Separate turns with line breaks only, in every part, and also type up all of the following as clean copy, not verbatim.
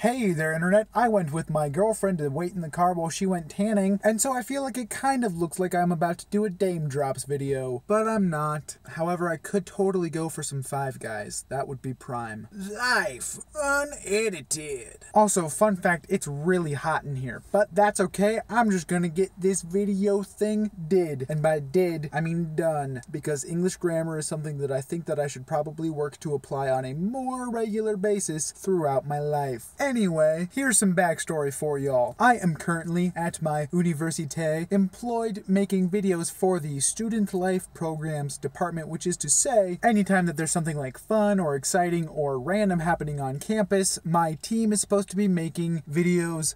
Hey there, internet. I went with my girlfriend to wait in the car while she went tanning, and so I feel like it kind of looks like I'm about to do a Dame Drops video, but I'm not. However, I could totally go for some Five Guys. That would be prime. Life Unedited. Also, fun fact, it's really hot in here, but that's okay. I'm just gonna get this video thing did. And by did, I mean done, because English grammar is something that I think that I should probably work to apply on a more regular basis throughout my life. Anyway, here's some backstory for y'all. I am currently at my Université employed making videos for the Student Life Programs department, which is to say, anytime that there's something like fun or exciting or random happening on campus, my team is supposed to be making videos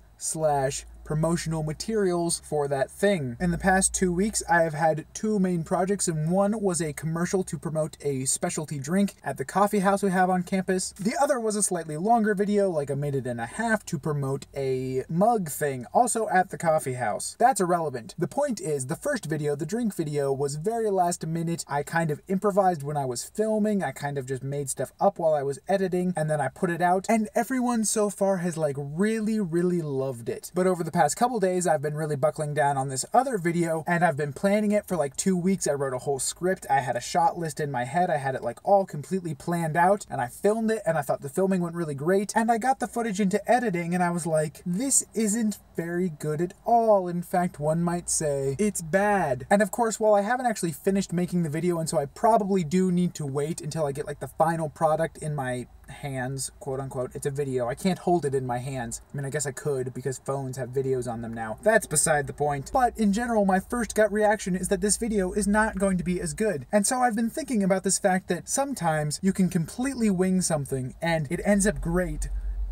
/ promotional materials for that thing. In the past 2 weeks, I have had two main projects, and one was a commercial to promote a specialty drink at the coffee house we have on campus. The other was a slightly longer video, like a minute and a half, to promote a mug thing, also at the coffee house. That's irrelevant. The point is, the first video, the drink video, was very last minute. I kind of improvised when I was filming. I kind of just made stuff up while I was editing, and then I put it out, and everyone so far has like really loved it. But over the past couple days, I've been really buckling down on this other video, and I've been planning it for like 2 weeks. I wrote a whole script. I had a shot list in my head. I had it like all completely planned out, and I filmed it, and I thought the filming went really great, and I got the footage into editing, and I was like, this isn't very good at all. In fact, one might say it's bad. And of course, while I haven't actually finished making the video, and so I probably do need to wait until I get like the final product in my hands, quote unquote. It's a video. I can't hold it in my hands. I mean, I guess I could because phones have videos on them now. That's beside the point. But in general, my first gut reaction is that this video is not going to be as good. And so I've been thinking about this fact that sometimes you can completely wing something and it ends up great.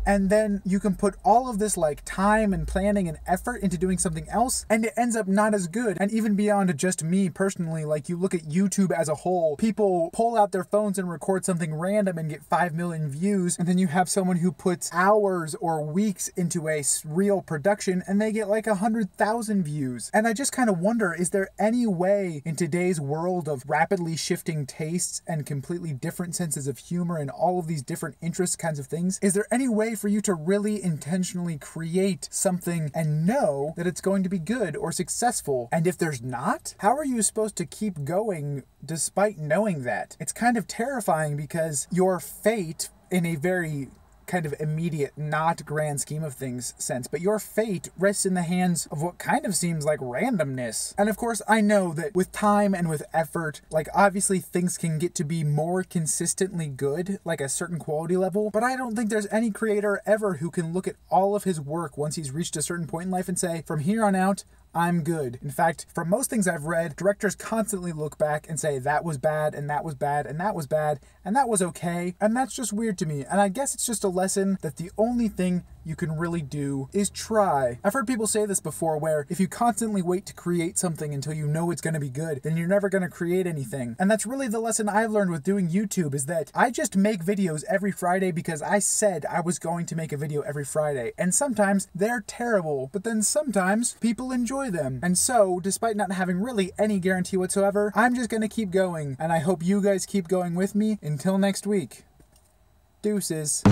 And then you can put all of this like time and planning and effort into doing something else, and it ends up not as good. And even beyond just me personally, like you look at YouTube as a whole, people pull out their phones and record something random and get 5 million views. And then you have someone who puts hours or weeks into a real production and they get like 100,000 views. And I just kind of wonder, is there any way in today's world of rapidly shifting tastes and completely different senses of humor and all of these different interests kinds of things, is there any way for you to really intentionally create something and know that it's going to be good or successful? And if there's not, how are you supposed to keep going despite knowing that? It's kind of terrifying because your fate, in a very kind of immediate, not grand scheme of things sense, but your fate rests in the hands of what kind of seems like randomness. And of course, I know that with time and with effort, like obviously things can get to be more consistently good, like a certain quality level, but I don't think there's any creator ever who can look at all of his work once he's reached a certain point in life and say, from here on out, I'm good. In fact, from most things I've read, directors constantly look back and say that was bad, and that was bad, and that was bad, and that was okay. And that's just weird to me. And I guess it's just a lesson that the only thing you can really do is try. I've heard people say this before, where if you constantly wait to create something until you know it's going to be good, then you're never going to create anything. And that's really the lesson I've learned with doing YouTube, is that I just make videos every Friday because I said I was going to make a video every Friday. And sometimes they're terrible, but then sometimes people enjoy them. And so, despite not having really any guarantee whatsoever, I'm just going to keep going. And I hope you guys keep going with me until next week. Deuces.